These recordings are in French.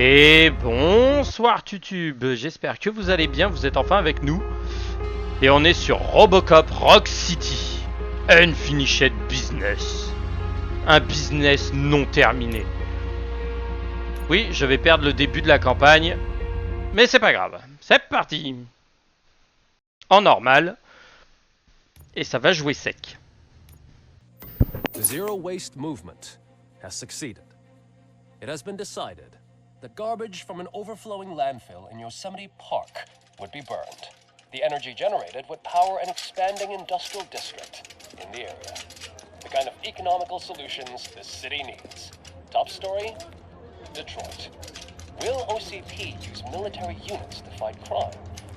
Et bonsoir YouTube, j'espère que vous allez bien, vous êtes enfin avec nous. Et on est sur Robocop Rock City. Unfinished Business. Un business non terminé. Oui, je vais perdre le début de la campagne, mais c'est pas grave. C'est parti. En normal. Et ça va jouer sec. The Zero Waste Movement has succeeded. It has been decided that garbage from an overflowing landfill in Yosemite Park would be burned. The energy generated would power an expanding industrial district in the area. The kind of economical solutions this city needs. Top story? Detroit. Will OCP use military units to fight crime?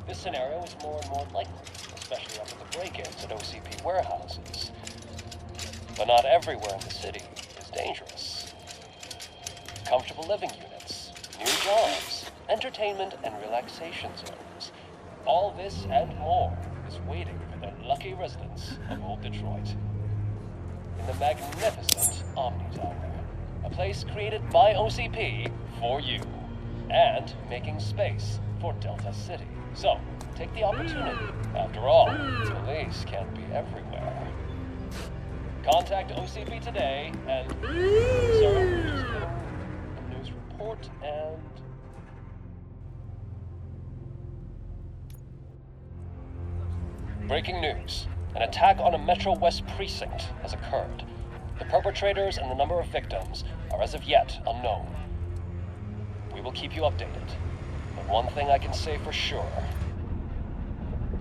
This scenario is more and more likely, especially after the break-ins at OCP warehouses. But not everywhere in the city is dangerous. Comfortable living units, new jobs, entertainment and relaxation zones. All this and more is waiting for the lucky residents of Old Detroit. In the magnificent Omni Tower, a place created by OCP for you, and making space for Delta City. So, take the opportunity. After all, police can't be everywhere. Contact OCP today and... Sir, just getting a news report and... Breaking news. An attack on a Metro West precinct has occurred. The perpetrators and the number of victims are as of yet unknown. We will keep you updated. But one thing I can say for sure.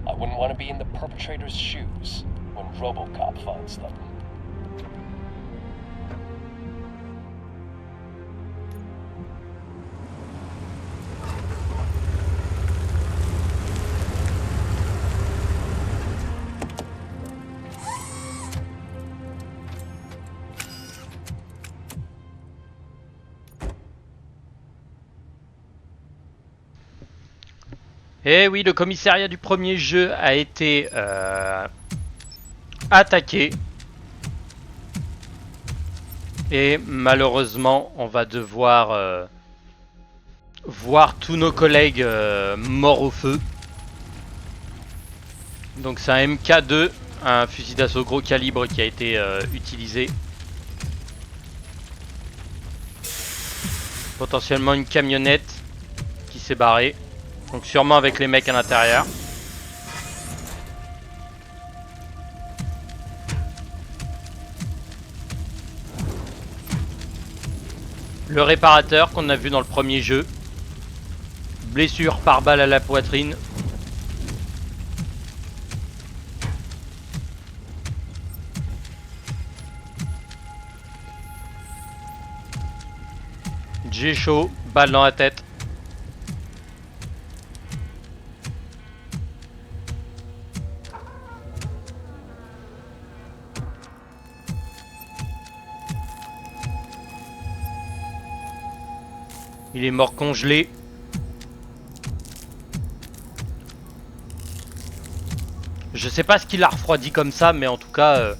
I wouldn't want to be in the perpetrator's shoes when RoboCop finds them. Et oui, le commissariat du premier jeu a été attaqué. Et malheureusement, on va devoir voir tous nos collègues morts au feu. Donc c'est un MK2, un fusil d'assaut gros calibre qui a été utilisé. Potentiellement une camionnette qui s'est barrée. Donc sûrement avec les mecs à l'intérieur. Le réparateur qu'on a vu dans le premier jeu. Blessure par balle à la poitrine. J'ai chaud, balle dans la tête. Il est mort congelé. Je sais pas ce qu'il a refroidi comme ça, mais en tout cas...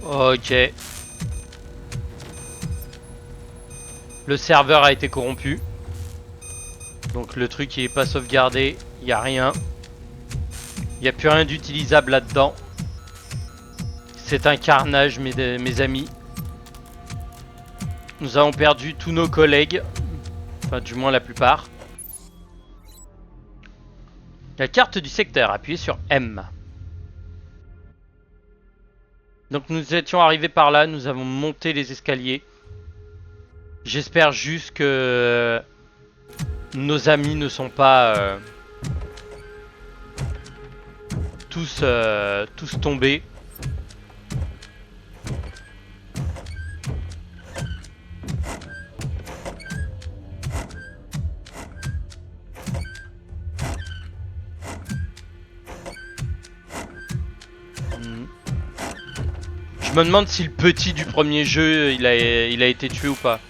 Ok. Le serveur a été corrompu. Donc le truc il est pas sauvegardé. Il n'y a rien. Il n'y a plus rien d'utilisable là-dedans. C'est un carnage, mes amis. Nous avons perdu tous nos collègues. Enfin, du moins la plupart. La carte du secteur, appuyez sur M. Donc nous étions arrivés par là, nous avons monté les escaliers. J'espère juste que nos amis ne sont pas... tous tombés. Je me demande si le petit du premier jeu il a été tué ou pas.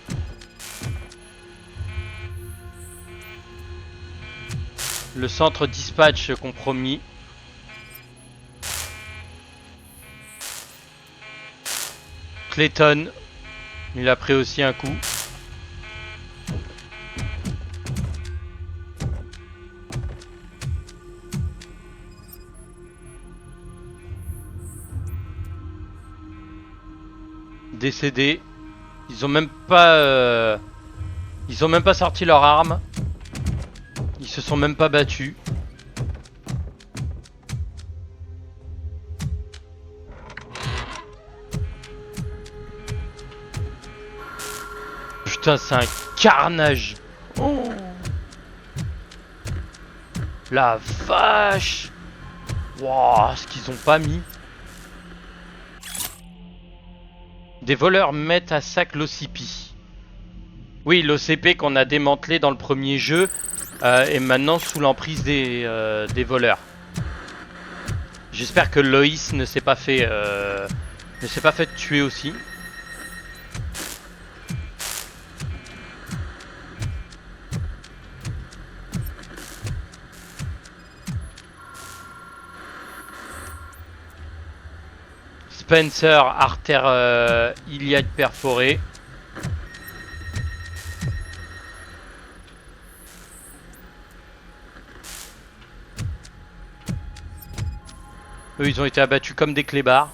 Le centre dispatch compromis. Clayton, il a pris aussi un coup. Décédé. Ils ont même pas sorti leurs armes. Ils se sont même pas battus. Putain, c'est un carnage. Oh. La vache. Wouah, ce qu'ils ont pas mis. Des voleurs mettent à sac l'OCP. Oui, l'OCP qu'on a démantelé dans le premier jeu est maintenant sous l'emprise des voleurs. J'espère que Loïs ne s'est pas fait tuer aussi. Spencer, artère iliaque perforée. Eux, ils ont été abattus comme des clébards.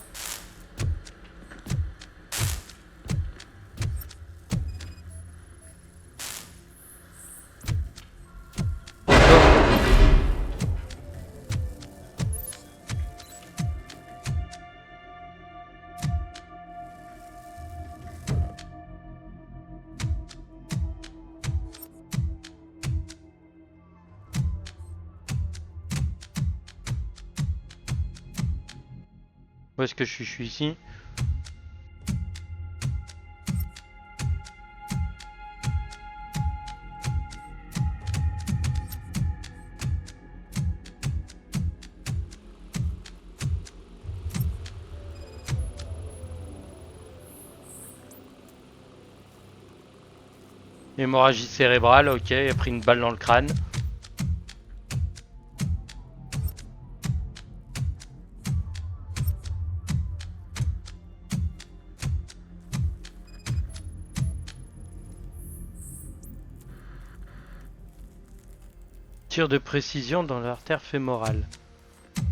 Où est-ce que je suis ici. Hémorragie cérébrale, ok, il a pris une balle dans le crâne. Tir de précision dans l'artère fémorale.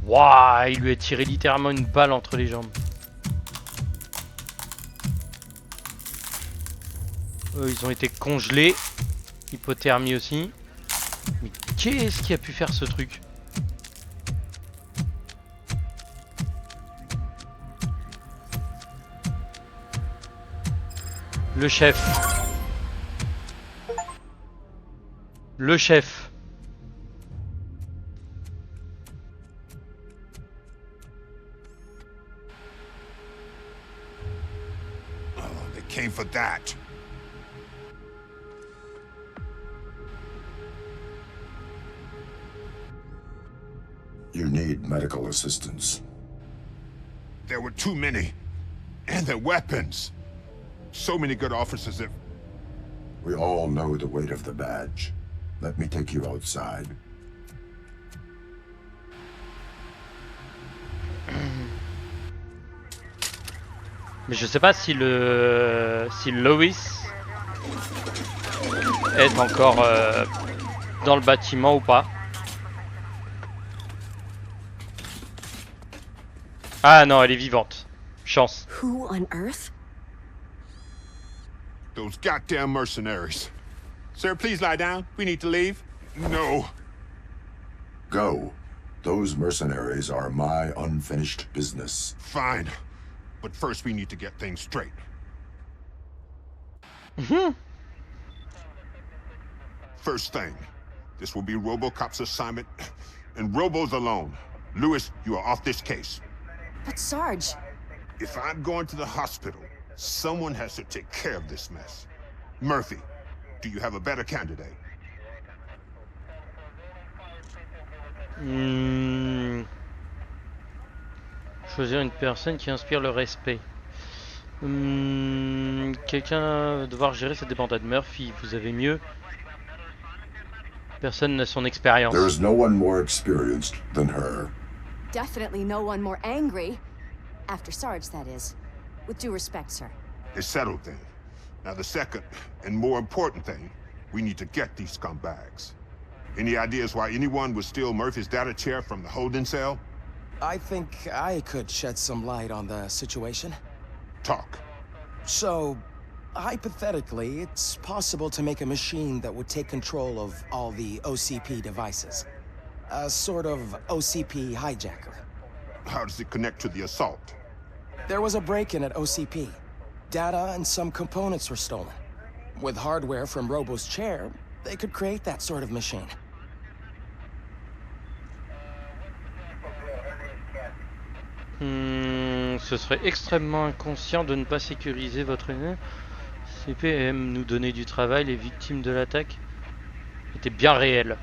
Waouh, il lui a tiré littéralement une balle entre les jambes. Eux, ils ont été congelés. Hypothermie aussi. Mais qu'est-ce qui a pu faire ce truc? Le chef. Le chef. Came for that. You need medical assistance. There were too many. And their weapons. So many good officers that... We all know the weight of the badge. Let me take you outside. Mais je sais pas si Loïs est encore dans le bâtiment ou pas. Ah non, elle est vivante. Chance. Who on earth? Those goddamn mercenaries. Sir, please lie down. We need to leave. No. Go. Those mercenaries are my unfinished business. Fine. But first we need to get things straight. First thing, this will be RoboCop's assignment, and Robo's alone. Lewis, you are off this case. But Sarge... If I'm going to the hospital, someone has to take care of this mess. Murphy, do you have a better candidate? Choisir une personne qui inspire le respect. Quelqu'un va devoir gérer cette débandade. Murphy, vous avez mieux. Personne n'a son expérience. There is no one more experienced than her. Definitely no one more angry. After Sarge, that is. With due respect, sir. It's settled then. Now the second, and more important thing, we need to get these scumbags. Any ideas why anyone would steal Murphy's data chair from the holding cell? I think I could shed some light on the situation. Talk. So, hypothetically, it's possible to make a machine that would take control of all the OCP devices. A sort of OCP hijacker. How does it connect to the assault? There was a break-in at OCP. Data and some components were stolen. With hardware from Robo's chair, they could create that sort of machine. Ce serait extrêmement inconscient de ne pas sécuriser votre CPM nous donner du travail. Les victimes de l'attaque étaient bien réelles.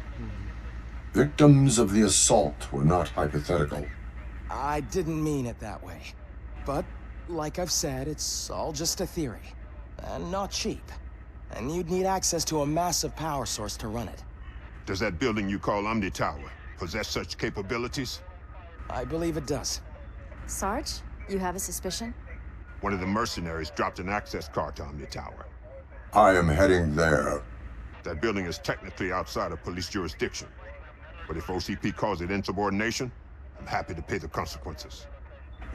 Victims of the assault were not hypothetical. I didn't mean it that way. But, like I've said, it's all just a theory. And not cheap. And you'd need access to a massive power source to run it. Does that building you call Omni Tower possess such capabilities? I believe it does. Sarge, you have a suspicion? One of the mercenaries dropped an access card to Omni Tower. I am heading there. That building is technically outside of police jurisdiction. But if OCP calls it insubordination, I'm happy to pay the consequences.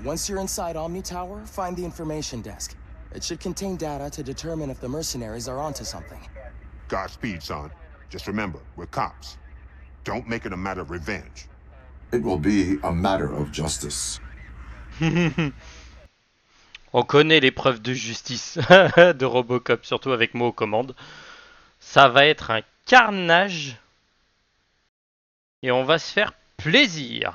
Once you're inside Omni Tower, find the information desk. It should contain data to determine if the mercenaries are onto something. Godspeed, son. Just remember, we're cops. Don't make it a matter of revenge. It will be a matter of justice. On connaît l'épreuve de justice de Robocop, surtout avec moi aux commandes. Ça va être un carnage. Et on va se faire plaisir.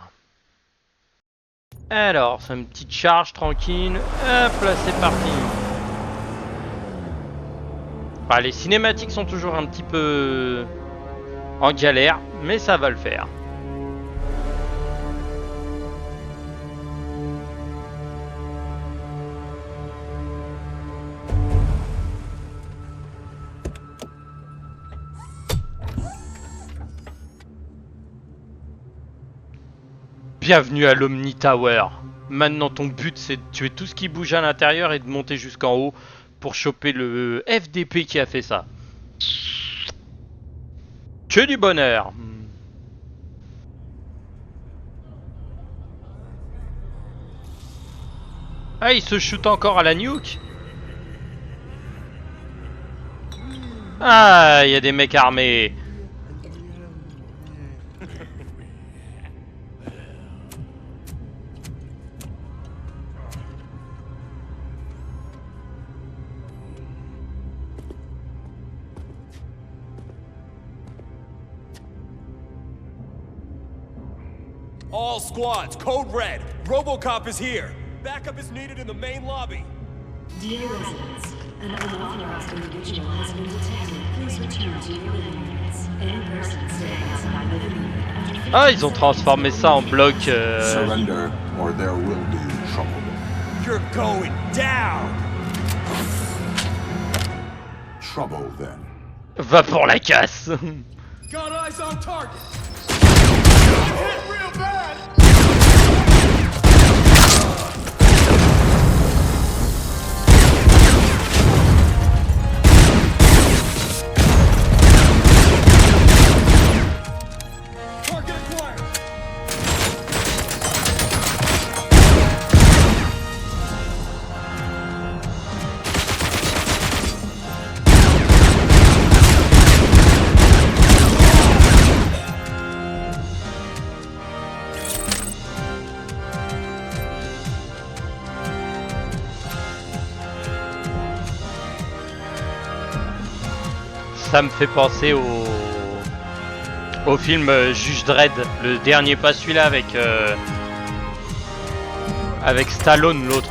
Alors, c'est une petite charge tranquille. Hop là, c'est parti. Bah, les cinématiques sont toujours un petit peu en galère, mais ça va le faire. Bienvenue à l'Omni Tower. Maintenant ton but c'est de tuer tout ce qui bouge à l'intérieur et de monter jusqu'en haut pour choper le FDP qui a fait ça. Que du bonheur. Ah, il se shoot encore à la nuke. Ah, il y a des mecs armés. All squads, code red. RoboCop is here. Backup is needed in the main lobby. Dear residents, an unauthorized individual has been detected. Please return to your living units. Any person staying outside living unit. Ah, ils ont transformé ça en bloc. Surrender, or there will be trouble. You're going down. Trouble, then. Va pour la casse. Got eyes on target. Hit real bad. Target acquired. Ça me fait penser au film Juge Dredd, le dernier, pas celui-là avec Stallone, l'autre.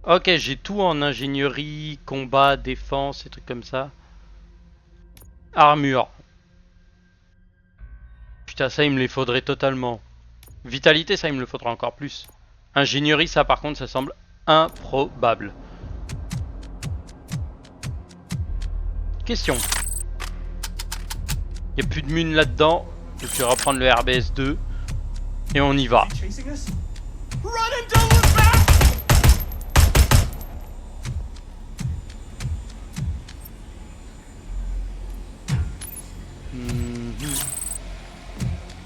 Ok, j'ai tout en ingénierie, combat, défense, et trucs comme ça. Armure. Putain, ça, il me les faudrait totalement. Vitalité, ça, il me le faudra encore plus. Ingénierie, ça, par contre, ça semble improbable. Question. Il n'y a plus de mune là-dedans. Donc, je vais reprendre le RBS 2. Et on y va.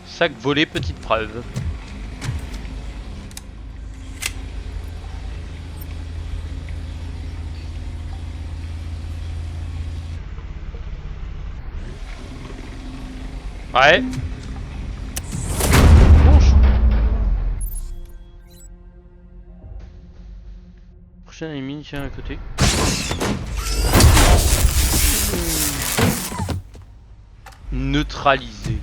Sac volé, petite preuve. Ouais. Bonjour. Prochaine ennemi, tiens à côté. Neutralisé.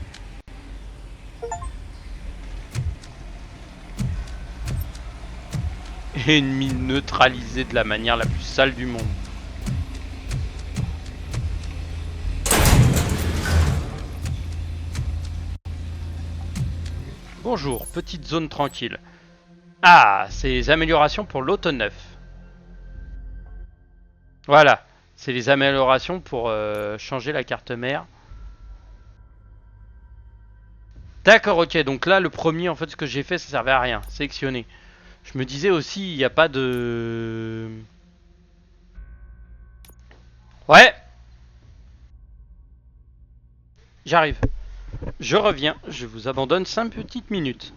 Ennemi neutralisé de la manière la plus sale du monde. Bonjour, petite zone tranquille. Ah, c'est les améliorations pour l'auto neuf. Voilà, c'est les améliorations pour changer la carte mère. D'accord, ok, donc là le premier en fait ce que j'ai fait ça servait à rien, sélectionner. Je me disais aussi il n'y a pas de... Ouais. J'arrive. Je reviens, je vous abandonne 5 petites minutes.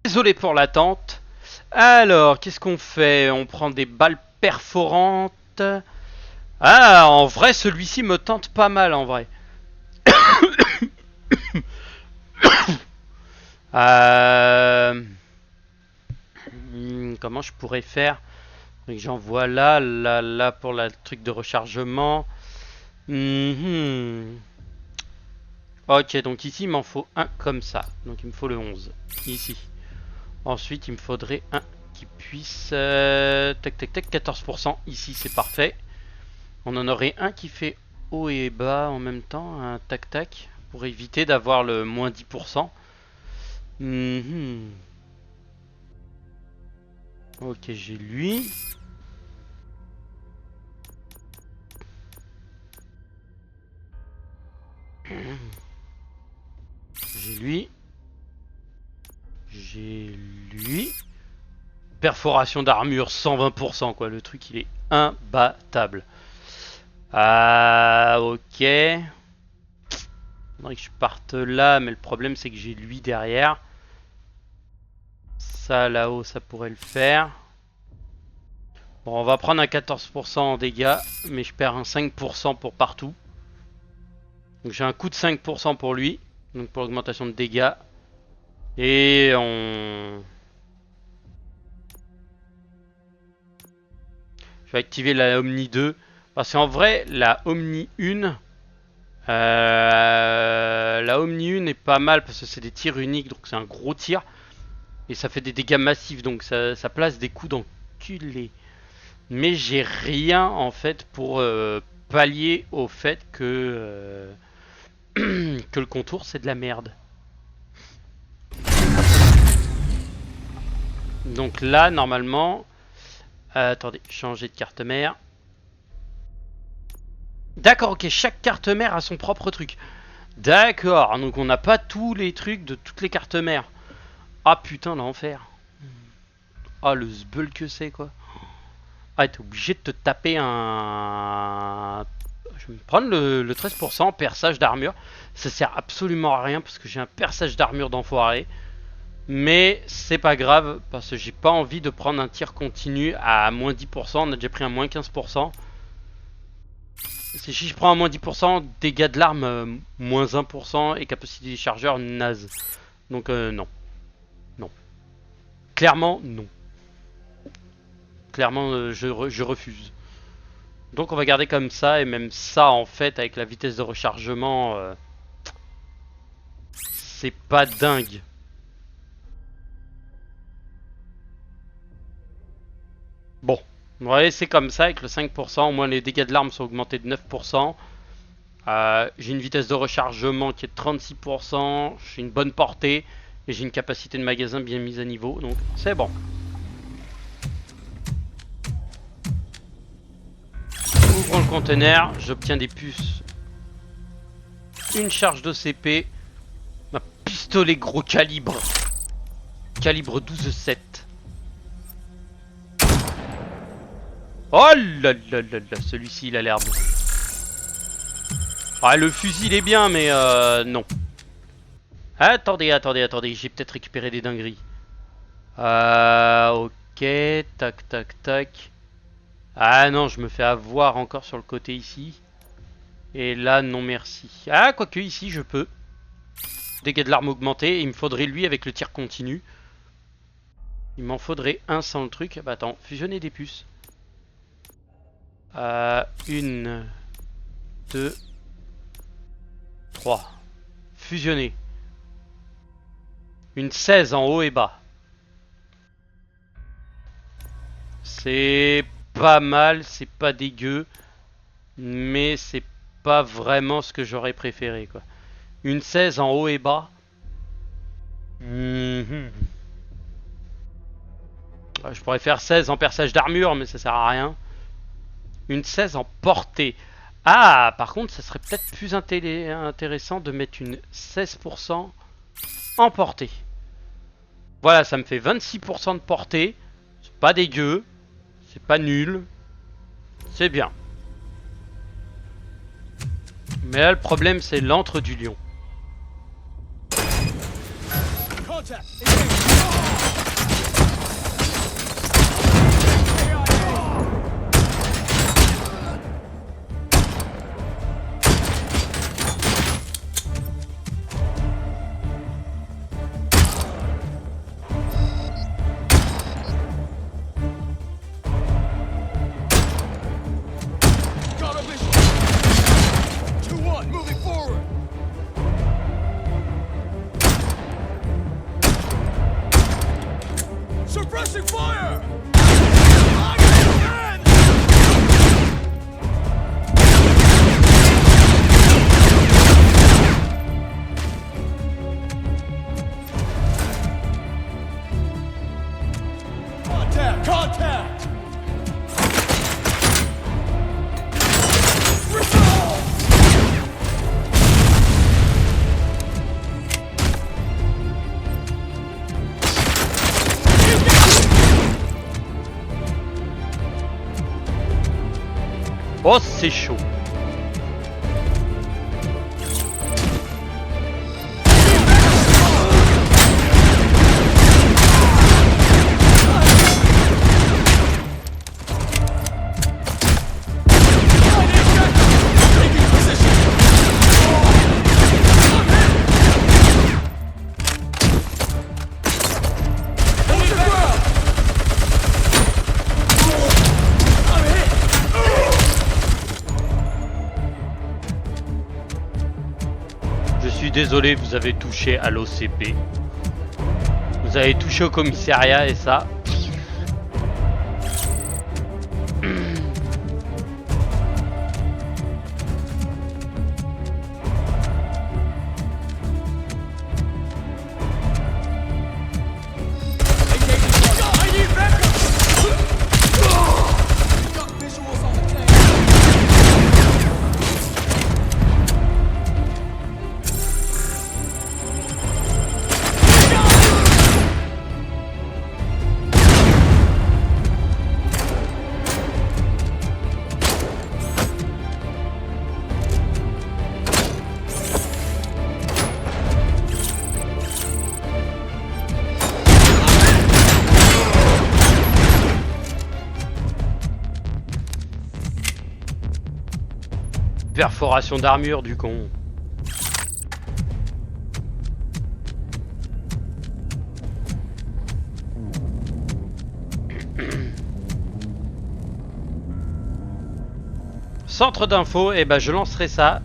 Désolé pour l'attente. Alors, qu'est-ce qu'on fait? On prend des balles perforantes. Ah, en vrai, celui-ci me tente pas mal, en vrai. Comment je pourrais faire? J'envoie là pour le truc de rechargement. Ok, donc ici, il m'en faut un comme ça. Donc, il me faut le 11. Ici. Ensuite, il me faudrait un qui puisse... tac, tac, tac, 14%. Ici, c'est parfait. On en aurait un qui fait haut et bas en même temps. Un tac, tac. Pour éviter d'avoir le moins 10%. Ok, j'ai lui. J'ai lui. J'ai lui. Perforation d'armure 120% quoi. Le truc il est imbattable. Ok. Faudrait que je parte là, mais le problème c'est que j'ai lui derrière. Ça là-haut, ça pourrait le faire. Bon, on va prendre un 14% en dégâts, mais je perds un 5% pour partout. Donc j'ai un coût de 5% pour lui, donc pour l'augmentation de dégâts. Et on... Je vais activer la Omni 2. Parce qu'en vrai, la Omni 1... la Omni 1 est pas mal parce que c'est des tirs uniques, donc c'est un gros tir. Et ça fait des dégâts massifs, donc ça place des coups d'enculé. Mais j'ai rien en fait pour pallier au fait que le contour c'est de la merde. Donc là normalement, attendez, changer de carte mère. D'accord, ok, chaque carte mère a son propre truc. D'accord, donc on n'a pas tous les trucs de toutes les cartes mères. Ah putain, l'enfer. Ah, le zbeul que c'est quoi. Ah, t'es obligé de te taper un... Je vais me prendre le 13% perçage d'armure. Ça sert absolument à rien parce que j'ai un perçage d'armure d'enfoiré. Mais c'est pas grave parce que j'ai pas envie de prendre un tir continu à moins 10%. On a déjà pris un moins 15%. Si je prends un moins 10%, dégâts de l'arme moins 1% et capacité des chargeurs naze. Donc non. Non. Clairement non. Clairement je refuse. Donc on va garder comme ça et même ça en fait avec la vitesse de rechargement c'est pas dingue. Bon. Ouais, c'est comme ça, avec le 5%, au moins les dégâts de l'arme sont augmentés de 9%. J'ai une vitesse de rechargement qui est de 36%, j'ai une bonne portée, et j'ai une capacité de magasin bien mise à niveau, donc c'est bon. Ouvrons le conteneur, j'obtiens des puces. Une charge de CP, ma pistolet gros calibre. Calibre 12,7. Oh là là là là, celui-ci il a l'air bon. Ah, le fusil il est bien, mais non. Attendez, j'ai peut-être récupéré des dingueries. Ok, tac tac tac. Ah non, je me fais avoir encore sur le côté ici. Et là, non merci. Ah, quoique ici je peux. Dégâts de l'arme augmenté, il me faudrait lui avec le tir continu. Il m'en faudrait un sans le truc. Bah attends, fusionner des puces. 1, 2, 3. Fusionner. Une 16 en haut et bas. C'est pas mal, c'est pas dégueu. Mais c'est pas vraiment ce que j'aurais préféré quoi. Une 16 en haut et bas. Je pourrais faire 16 en perçage d'armure, mais ça sert à rien. Une 16 en portée. Ah, par contre, ça serait peut-être plus intéressant de mettre une 16% en portée. Voilà, ça me fait 26% de portée. C'est pas dégueu. C'est pas nul. C'est bien. Mais là, le problème, c'est l'antre du lion. Contact! Suppressing fire! Contact! Contact! Oh, c'est chaud. suis désolé, vous avez touché à l'OCP. Vous avez touché au commissariat et ça... Perforation d'armure du con. Centre d'info, et ben je lancerai ça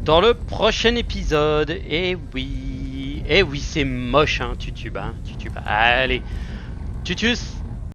dans le prochain épisode. Et oui c'est moche hein, Tutube, hein, Tutube. Allez, Tutus.